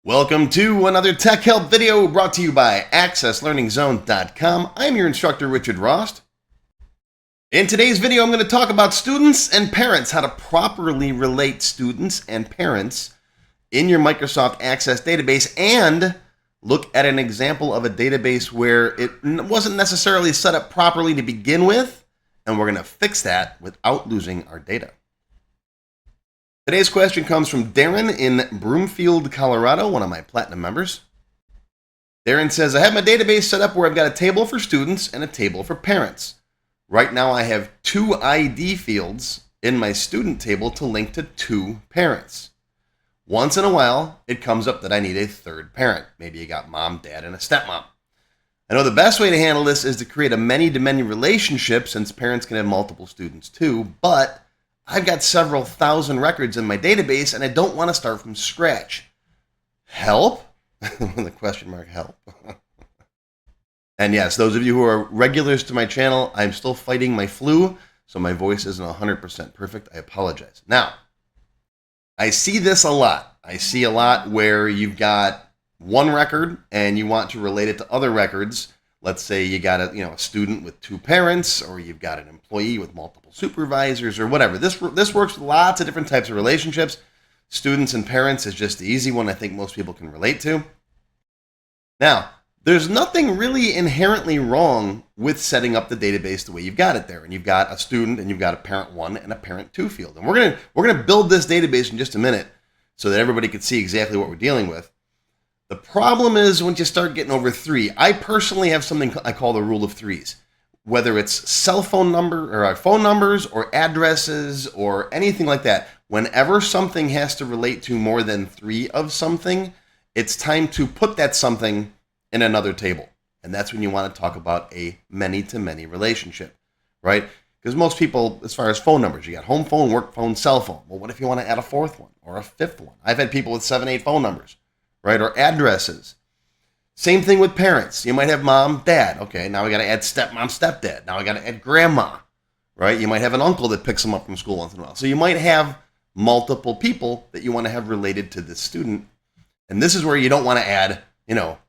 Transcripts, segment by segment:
Welcome to another Tech Help video brought to you by AccessLearningZone.com. I'm your instructor, Richard Rost. In today's video, I'm going to talk about students and parents, how to properly relate students and parents in your Microsoft Access database, and look at an example of a database where it wasn't necessarily set up properly to begin with, and we're going to fix that without losing our data. Today's question comes from Darren in Broomfield, Colorado, one of my Platinum members. Darren says, I have my database set up where I've got a table for students and a table for parents. Right now I have two ID fields in my student table to link to two parents. Once in a while, it comes up that I need a third parent. Maybe you got mom, dad, and a stepmom. I know the best way to handle this is to create a many-to-many relationship, since parents can have multiple students too, but I've got several thousand records in my database and I don't want to start from scratch. Help? The question mark, help. And yes, those of you who are regulars to my channel, I'm still fighting my flu, so my voice isn't 100% perfect. I apologize. Now, I see this a lot. I see a lot where you've got one record and you want to relate it to other records. Let's say you got a student with two parents, or you've got an employee with multiple supervisors, or whatever. This works with lots of different types of relationships. Students and parents is just the easy one I think most people can relate to. Now, there's nothing really inherently wrong with setting up the database the way you've got it there. And you've got a student and you've got a parent 1 and a parent 2 field. And we're gonna build this database in just a minute so that everybody can see exactly what we're dealing with. The problem is when you start getting over 3. I personally have something I call the rule of 3s. Whether it's cell phone number or phone numbers or addresses or anything like that, whenever something has to relate to more than 3 of something, it's time to put that something in another table. And that's when you want to talk about a many-to-many relationship, right? Because most people, as far as phone numbers, you got home phone, work phone, cell phone. Well, what if you want to add a 4th one or a 5th one? I've had people with 7, 8 phone numbers, right? Or addresses. Same thing with parents. You might have mom, dad. Okay, now we got to add stepmom, stepdad. Now I got to add grandma, right? You might have an uncle that picks them up from school once in a while. So you might have multiple people that you want to have related to this student. And this is where you don't want to add,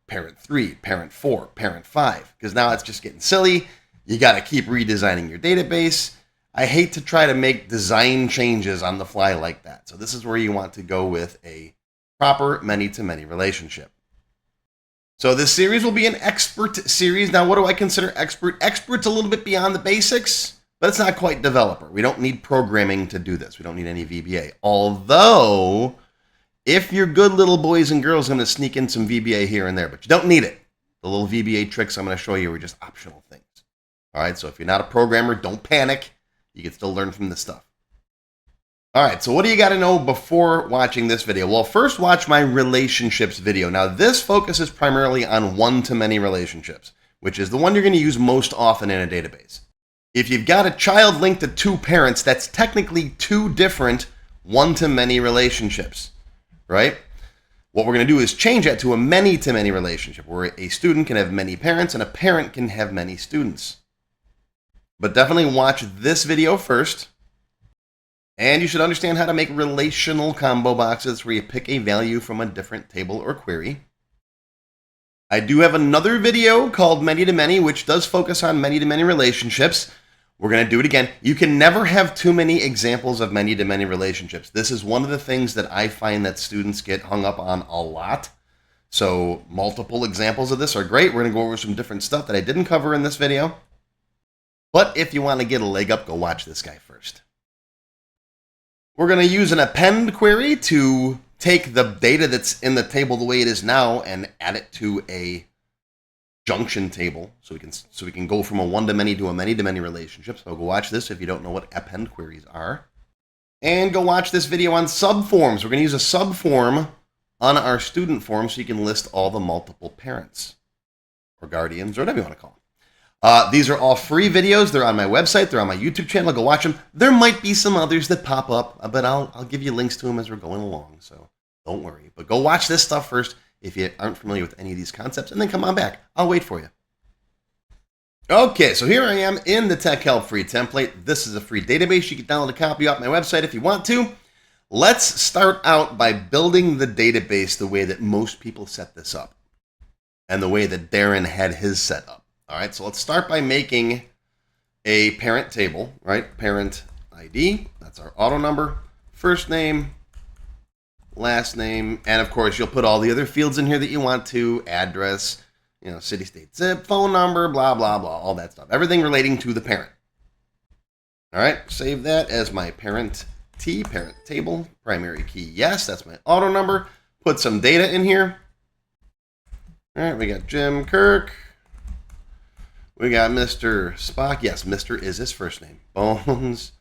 parent 3, parent 4, parent 5, because now it's just getting silly. You got to keep redesigning your database. I hate to try to make design changes on the fly like that. So this is where you want to go with a proper many-to-many relationship. So this series will be an expert series. Now, what do I consider expert? Expert's a little bit beyond the basics, but it's not quite developer. We don't need programming to do this. We don't need any VBA. Although, if you're good little boys and girls, I'm going to sneak in some VBA here and there, but you don't need it. The little VBA tricks I'm going to show you are just optional things. All right, so if you're not a programmer, don't panic. You can still learn from this stuff. All right, so what do you got to know before watching this video? Well, first watch my relationships video. Now, this focuses primarily on one-to-many relationships, which is the one you're going to use most often in a database. If you've got a child linked to two parents, that's technically two different one-to-many relationships, right? What we're going to do is change that to a many-to-many relationship, where a student can have many parents and a parent can have many students. But definitely watch this video first. And you should understand how to make relational combo boxes where you pick a value from a different table or query. I do have another video called Many-to-Many, which does focus on many-to-many relationships. We're going to do it again. You can never have too many examples of many-to-many relationships. This is one of the things that I find that students get hung up on a lot. So multiple examples of this are great. We're going to go over some different stuff that I didn't cover in this video. But if you want to get a leg up, go watch this guy first. We're going to use an append query to take the data that's in the table the way it is now and add it to a junction table, so we can go from a one-to-many to a many-to-many relationship. So go watch this if you don't know what append queries are. And go watch this video on subforms. We're going to use a subform on our student form so you can list all the multiple parents or guardians or whatever you want to call them. These are all free videos. They're on my website. They're on my YouTube channel. Go watch them. There might be some others that pop up, but I'll give you links to them as we're going along, so don't worry. But go watch this stuff first if you aren't familiar with any of these concepts, and then come on back. I'll wait for you. Okay, so here I am in the Tech Help free template. This is a free database. You can download a copy off my website if you want to. Let's start out by building the database the way that most people set this up and the way that Darren had his set up. All right, so let's start by making a parent table, right? Parent ID, that's our auto number, first name, last name, and of course you'll put all the other fields in here that you want to, address, city, state, zip, phone number, blah, blah, blah, all that stuff. Everything relating to the parent. All right, save that as my parent parent table, primary key, yes, that's my auto number. Put some data in here. All right, we got Jim Kirk. We got Mr. Spock. Yes, Mr. is his first name. Bones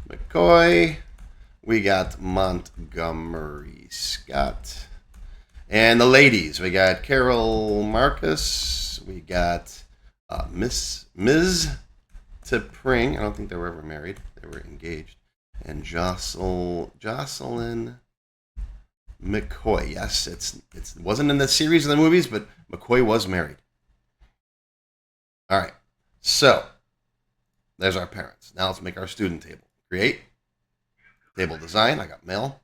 McCoy. We got Montgomery Scott. And the ladies, we got Carol Marcus. We got Ms. T'Pring. I don't think they were ever married. They were engaged. And Jocelyn McCoy. Yes, it wasn't in the series of the movies, but McCoy was married. All right, so there's our parents. Now let's make our student table. Create table design. I got male.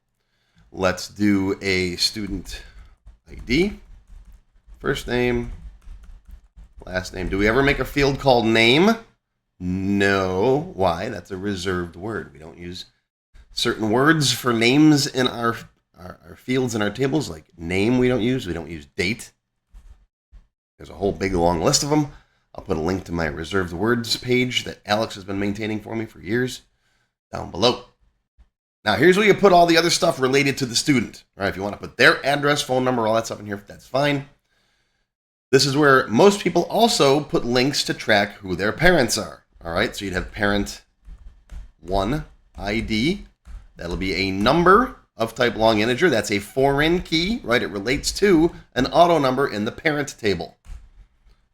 Let's do a student ID. First name, last name. Do we ever make a field called name? No. Why? That's a reserved word. We don't use certain words for names in our fields in our tables, like name we don't use. We don't use date. There's a whole big long list of them. I'll put a link to my reserved words page that Alex has been maintaining for me for years down below. Now, here's where you put all the other stuff related to the student. All right, if you want to put their address, phone number, all that stuff in here, that's fine. This is where most people also put links to track who their parents are. All right, so you'd have parent 1 ID. That'll be a number of type long integer. That's a foreign key, right? It relates to an auto number in the parent table.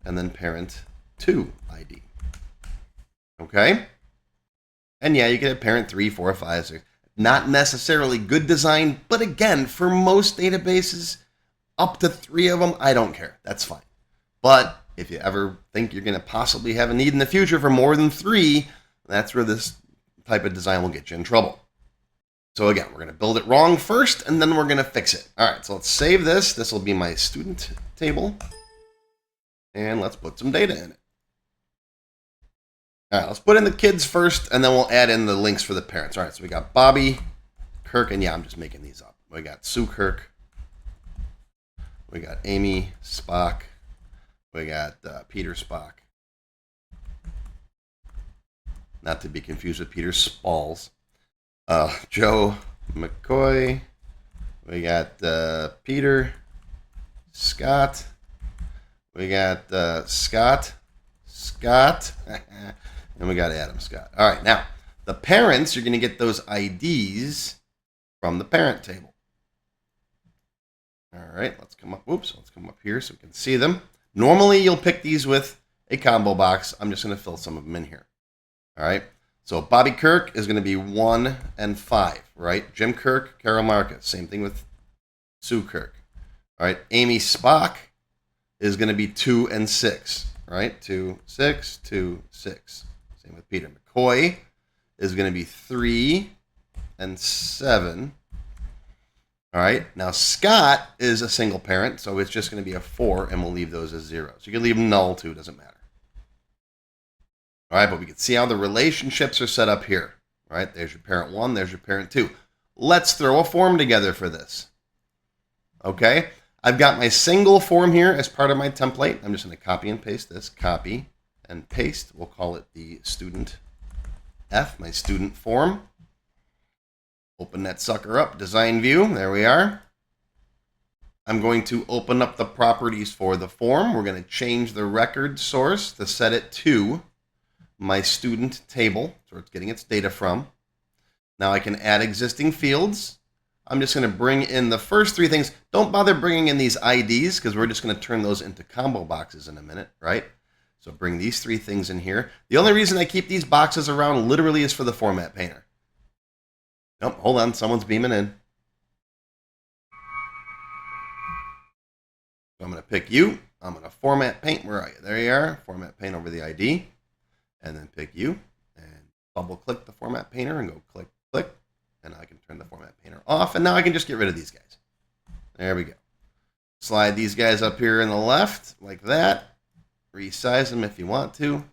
And then parent 2 ID. Okay? And yeah, you can have parent 3, 4, 5, 6. Not necessarily good design, but again, for most databases, up to 3 of them, I don't care. That's fine. But if you ever think you're going to possibly have a need in the future for more than 3, that's where this type of design will get you in trouble. So again, we're going to build it wrong first, and then we're going to fix it. All right, so let's save this. This will be my student table. And let's put some data in it. All right, let's put in the kids first, and then we'll add in the links for the parents. All right, so we got Bobby Kirk, and yeah, I'm just making these up. We got Sue Kirk. We got Amy Spock. We got Peter Spock. Not to be confused with Peter Spalls. Joe McCoy. We got Peter Scott. We got Scott, and we got Adam Scott. All right, now, the parents, you're going to get those IDs from the parent table. All right, let's come up. Oops, let's come up here so we can see them. Normally, you'll pick these with a combo box. I'm just going to fill some of them in here. All right, so Bobby Kirk is going to be 1 and 5, right? Jim Kirk, Carol Marcus. Same thing with Sue Kirk. All right, Amy Spock is going to be 2 and 6, right? 2, 6, 2, 6. Same with Peter. McCoy is going to be 3 and 7. All right. Now, Scott is a single parent, so it's just going to be a 4, and we'll leave those as zeros. You can leave them null, too. Doesn't matter. All right, but we can see how the relationships are set up here. All right, there's your parent 1, there's your parent 2. Let's throw a form together for this. Okay. I've got my single form here as part of my template. I'm just going to copy and paste this. Copy and paste. We'll call it the student F, my student form. Open that sucker up. Design view. There we are. I'm going to open up the properties for the form. We're going to change the record source to set it to my student table, so it's getting its data from. Now I can add existing fields. I'm just going to bring in the first 3 things. Don't bother bringing in these IDs because we're just going to turn those into combo boxes in a minute, right? So bring these 3 things in here. The only reason I keep these boxes around literally is for the format painter. Nope, hold on. Someone's beaming in. So I'm going to pick you. I'm going to format paint. Where are you? There you are. Format paint over the ID. And then pick you. And double click the format painter and go click, click. And now I can turn the format painter off, and now I can just get rid of these guys. There we go. Slide these guys up here in the left, like that. Resize them if you want to.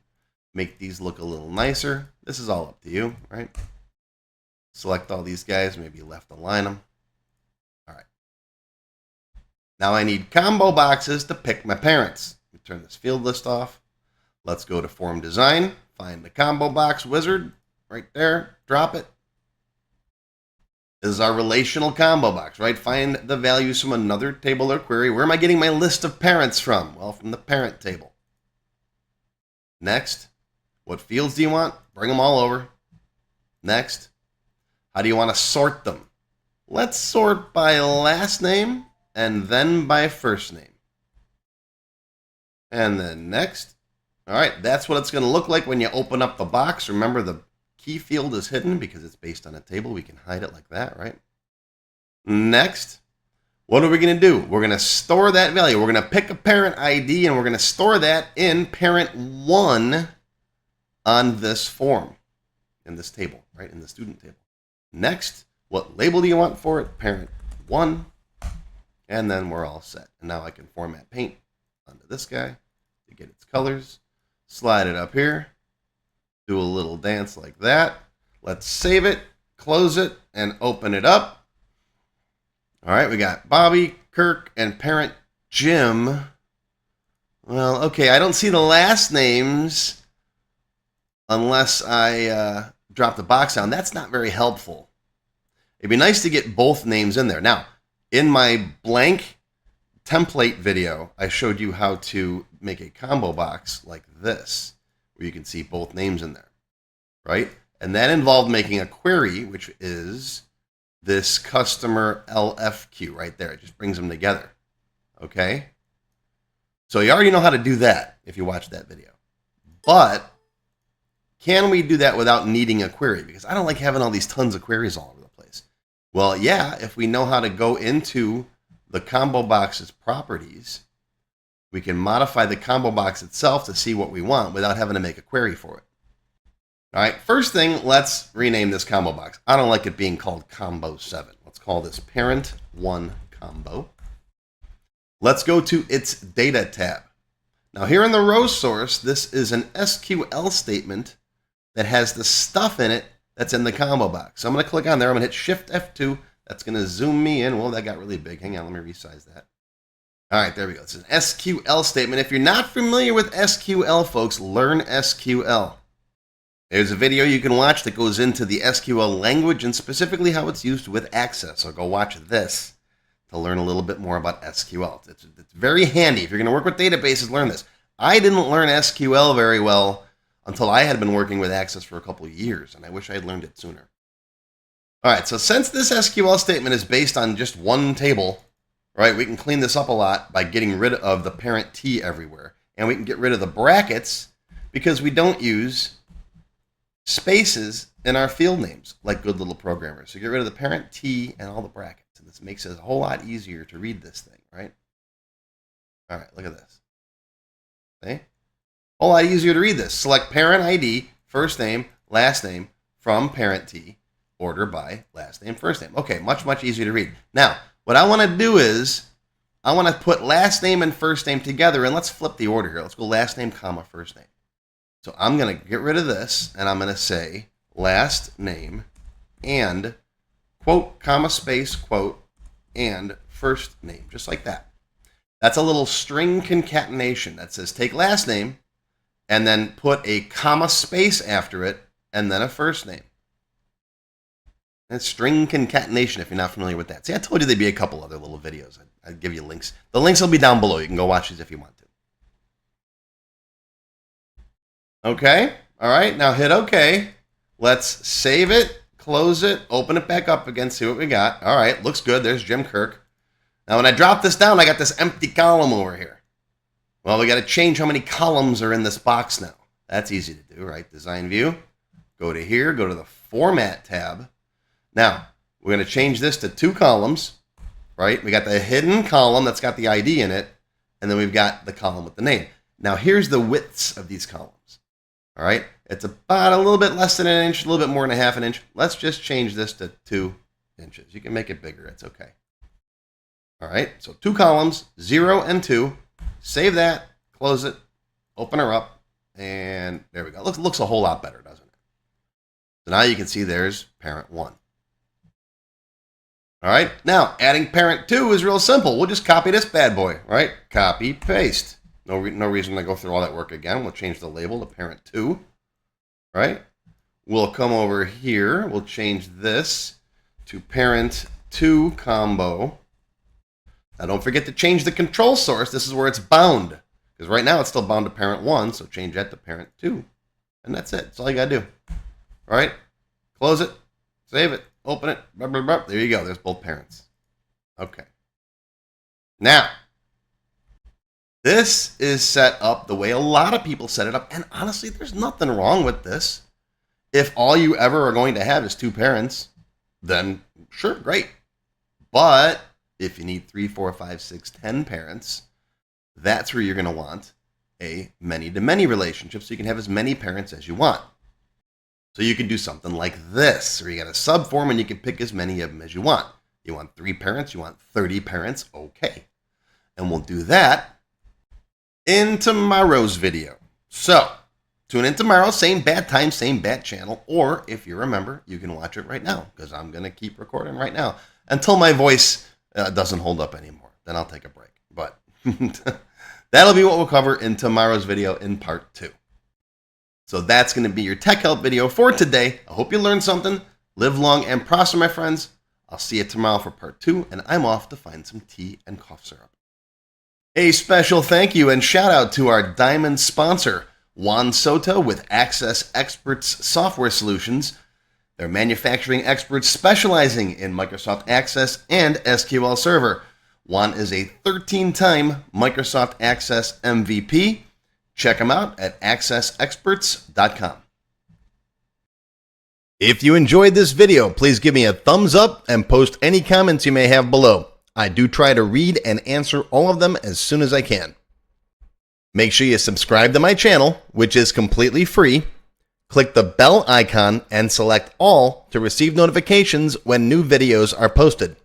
Make these look a little nicer. This is all up to you, right? Select all these guys, maybe left align them. All right. Now I need combo boxes to pick my parents. Let me turn this field list off. Let's go to Form Design. Find the combo box wizard right there. Drop it. This is our relational combo box, right? Find the values from another table or query. Where am I getting my list of parents from? Well, from the parent table. Next, what fields do you want? Bring them all over. Next, how do you want to sort them? Let's sort by last name and then by first name. And then next. All right, that's what it's going to look like when you open up the box. Remember, the key field is hidden because it's based on a table. We can hide it like that, right? Next, what are we going to do? We're going to store that value. We're going to pick a parent ID, and we're going to store that in parent1 on this form, in this table, right, in the student table. Next, what label do you want for it? Parent1, and then we're all set. And now I can format paint onto this guy to get its colors. Slide it up here. Do a little dance like that. Let's save it, close it, and open it up. All right, we got Bobby, Kirk, and parent Jim. Well, okay, I don't see the last names unless I drop the box down. That's not very helpful. It'd be nice to get both names in there. Now, in my blank template video, I showed you how to make a combo box like this, where you can see both names in there, right? And that involved making a query, which is this customer LFQ right there. It just brings them together, okay? So you already know how to do that if you watch that video. But can we do that without needing a query? Because I don't like having all these tons of queries all over the place. Well, yeah, if we know how to go into the combo box's properties, we can modify the combo box itself to see what we want without having to make a query for it. All right, first thing, let's rename this combo box. I don't like it being called Combo 7. Let's call this Parent1 Combo. Let's go to its Data tab. Now here in the row source, this is an SQL statement that has the stuff in it that's in the combo box. So I'm going to click on there. I'm going to hit Shift F2. That's going to zoom me in. Well, that got really big. Hang on, let me resize that. All right, there we go. It's an SQL statement. If you're not familiar with SQL, folks, learn SQL. There's a video you can watch that goes into the SQL language and specifically how it's used with Access. So go watch this to learn a little bit more about SQL. It's very handy. If you're going to work with databases, learn this. I didn't learn SQL very well until I had been working with Access for a couple of years, and I wish I had learned it sooner. All right, so since this SQL statement is based on just one table, right, we can clean this up a lot by getting rid of the parent T everywhere. And we can get rid of the brackets because we don't use spaces in our field names like good little programmers. So get rid of the parent T and all the brackets. And this makes it a whole lot easier to read this thing, right? All right, look at this. See? A whole lot easier to read this. Select parent ID, first name, last name, from parent T, order by last name, first name. Okay, much, much easier to read. Now, what I want to do is I want to put last name and first name together, and let's flip the order here. Let's go last name, comma, first name. So I'm going to get rid of this, and I'm going to say last name and quote, comma, space, quote, and first name, just like that. That's a little string concatenation that says take last name and then put a comma space after it and then a first name. That's string concatenation if you're not familiar with that. See, I told you there'd be a couple other little videos. I'd give you links. The links will be down below. You can go watch these if you want to. Okay. All right. Now hit OK. Let's save it, close it, open it back up again, see what we got. All right. Looks good. There's Jim Kirk. Now, when I drop this down, I got this empty column over here. Well, we got to change how many columns are in this box now. That's easy to do, right? Design view. Go to here. Go to the Format tab. Now, we're going to change this to 2 columns, right? We got the hidden column that's got the ID in it, and then we've got the column with the name. Now, here's the widths of these columns, all right? It's about a little bit less than an inch, a little bit more than a half an inch. Let's just change this to 2 inches. You can make it bigger. It's okay. All right, so 2 columns, 0 and 2. Save that, close it, open her up, and there we go. Looks a whole lot better, doesn't it? So now you can see there's parent 1. All right, now adding parent 2 is real simple. We'll just copy this bad boy, right? Copy, paste. No reason to go through all that work again. We'll change the label to parent 2, right? We'll come over here. We'll change this to parent 2 combo. Now don't forget to change the control source. This is where it's bound. Because right now it's still bound to parent 1, so change that to parent 2. And that's it. That's all you got to do. All right? Close it. Save it. Open it. Blah, blah, blah. There you go. There's both parents. Okay. Now, this is set up the way a lot of people set it up. And honestly, there's nothing wrong with this. If all you ever are going to have is 2 parents, then sure, great. But if you need 3, 4, 5, 6, 10 parents, that's where you're going to want a many-to-many relationship so you can have as many parents as you want. So you can do something like this, or you got a subform and you can pick as many of them as you want. You want 3 parents, you want 30 parents, okay. And we'll do that in tomorrow's video. So, tune in tomorrow, same bad time, same bad channel, or if you remember, you can watch it right now, because I'm going to keep recording right now until my voice doesn't hold up anymore. Then I'll take a break. But that'll be what we'll cover in tomorrow's video in part 2. So that's going to be your tech help video for today. I hope you learned something. Live long and prosper, my friends. I'll see you tomorrow for part 2, and I'm off to find some tea and cough syrup. A special thank you and shout out to our diamond sponsor, Juan Soto with Access Experts Software Solutions. They're manufacturing experts specializing in Microsoft Access and SQL Server. Juan is a 13-time Microsoft Access MVP. Check them out at accessexperts.com. If you enjoyed this video, please give me a thumbs up and post any comments you may have below. I do try to read and answer all of them as soon as I can. Make sure you subscribe to my channel, which is completely free. Click the bell icon and select all to receive notifications when new videos are posted.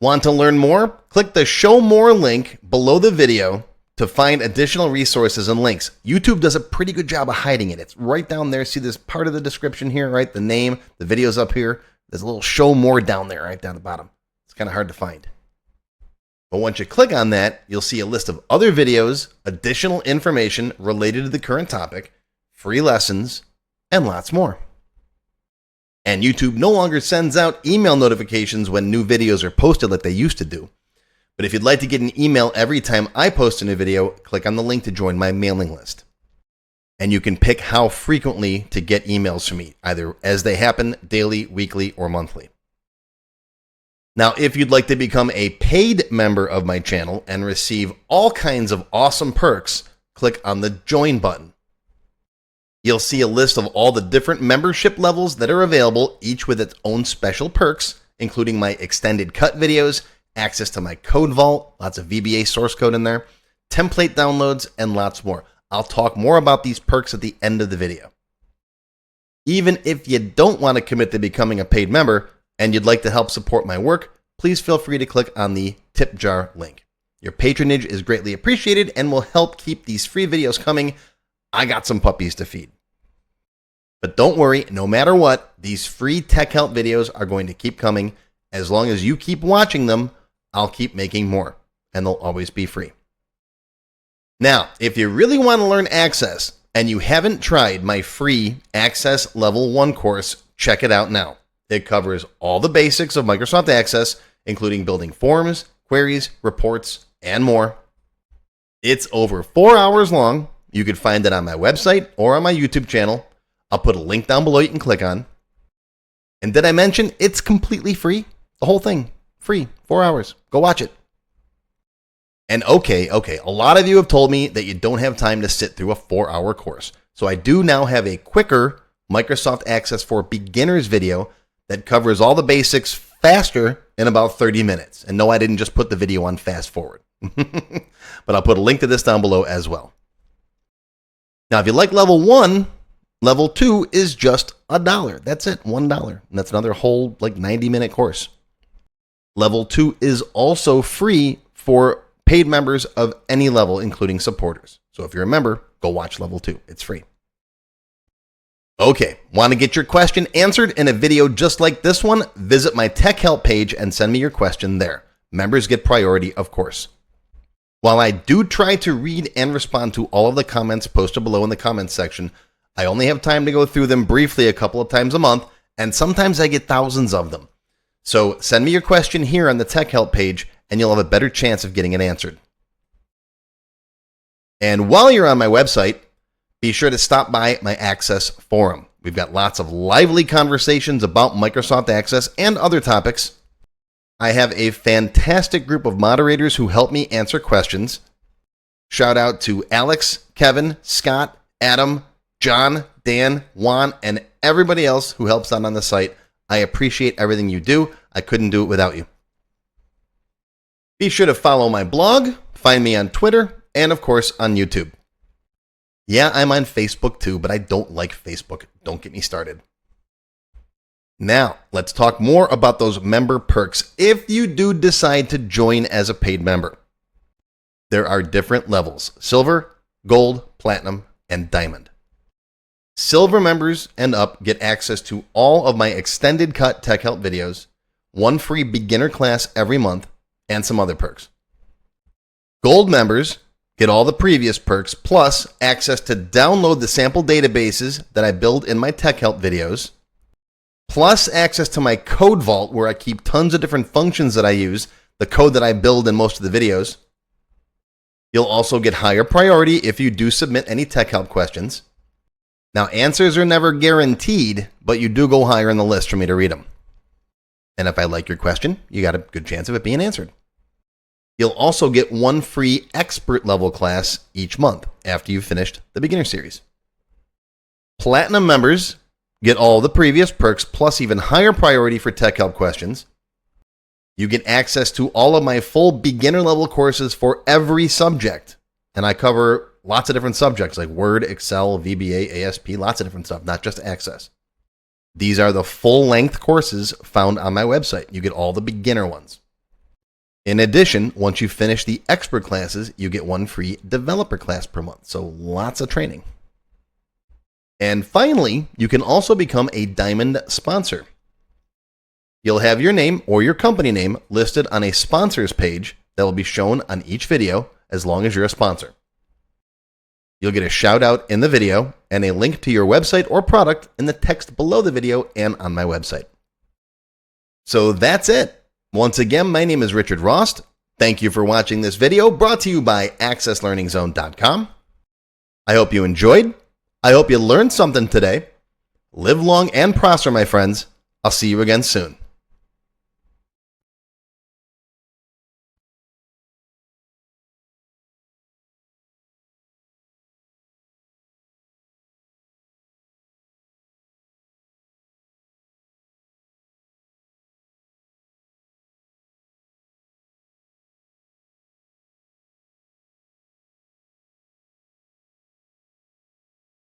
Want to learn more? Click the Show More link below the video to find additional resources and links. YouTube does a pretty good job of hiding it. It's right down there. See this part of the description here, right? The name, the video's up here. There's a little Show More down there, right down the bottom. It's kind of hard to find. But once you click on that, you'll see a list of other videos, additional information related to the current topic, free lessons, and lots more. And YouTube no longer sends out email notifications when new videos are posted like they used to do. But if you'd like to get an email every time I post a new video, click on the link to join my mailing list. And you can pick how frequently to get emails from me, either as they happen, daily, weekly, or monthly. Now, if you'd like to become a paid member of my channel and receive all kinds of awesome perks, click on the Join button. You'll see a list of all the different membership levels that are available, each with its own special perks, including my extended cut videos, access to my code vault, lots of VBA source code in there, template downloads, and lots more. I'll talk more about these perks at the end of the video. Even if you don't want to commit to becoming a paid member and you'd like to help support my work, please feel free to click on the tip jar link. Your patronage is greatly appreciated and will help keep these free videos coming. I got some puppies to feed. But don't worry, no matter what, these free tech help videos are going to keep coming. As long as you keep watching them, I'll keep making more, and they'll always be free. Now, if you really want to learn Access and you haven't tried my free Access Level 1 course, check it out now. It covers all the basics of Microsoft Access, including building forms, queries, reports, and more. It's over 4 hours long. You can find it on my website or on my YouTube channel. I'll put a link down below you can click on. And did I mention it's completely free? The whole thing, free, 4 hours. Go watch it. And okay, a lot of you have told me that you don't have time to sit through a 4-hour course. So I do now have a quicker Microsoft Access for Beginners video that covers all the basics faster in about 30 minutes. And no, I didn't just put the video on fast forward. But I'll put a link to this down below as well. Now, if you like level 1, Level 2 is just $1. That's it, $1. And that's another whole 90-minute course. Level 2 is also free for paid members of any level, including supporters. So if you're a member, go watch Level 2. It's free. Okay, want to get your question answered in a video just like this one? Visit my Tech Help page and send me your question there. Members get priority, of course. While I do try to read and respond to all of the comments posted below in the comments section, I only have time to go through them briefly a couple of times a month, and sometimes I get thousands of them. So send me your question here on the Tech Help page, and you'll have a better chance of getting it answered. And while you're on my website, be sure to stop by my Access forum. We've got lots of lively conversations about Microsoft Access and other topics. I have a fantastic group of moderators who help me answer questions. Shout out to Alex, Kevin, Scott, Adam, John, Dan, Juan, and everybody else who helps out on the site. I appreciate everything you do. I couldn't do it without you. Be sure to follow my blog, find me on Twitter, and of course on YouTube. Yeah, I'm on Facebook too, but I don't like Facebook. Don't get me started. Now, let's talk more about those member perks if you do decide to join as a paid member. There are different levels: silver, gold, platinum, and diamond. Silver members and up get access to all of my extended cut Tech Help videos, one free beginner class every month, and some other perks. Gold members get all the previous perks, plus access to download the sample databases that I build in my Tech Help videos, plus access to my code vault where I keep tons of different functions that I use, the code that I build in most of the videos. You'll also get higher priority if you do submit any Tech Help questions. Now, answers are never guaranteed, but you do go higher in the list for me to read them. And if I like your question, you got a good chance of it being answered. You'll also get one free expert level class each month after you've finished the beginner series. Platinum members get all the previous perks plus even higher priority for Tech Help questions. You get access to all of my full beginner level courses for every subject. And I cover lots of different subjects like Word, Excel, VBA, ASP, lots of different stuff, not just Access. These are the full length courses found on my website. You get all the beginner ones. In addition, once you finish the expert classes, you get one free developer class per month. So lots of training. And finally, you can also become a Diamond sponsor. You'll have your name or your company name listed on a sponsors page that will be shown on each video as long as you're a sponsor. You'll get a shout out in the video and a link to your website or product in the text below the video and on my website. So that's it. Once again, my name is Richard Rost. Thank you for watching this video brought to you by accesslearningzone.com. I hope you enjoyed. I hope you learned something today. Live long and prosper, my friends. I'll see you again soon.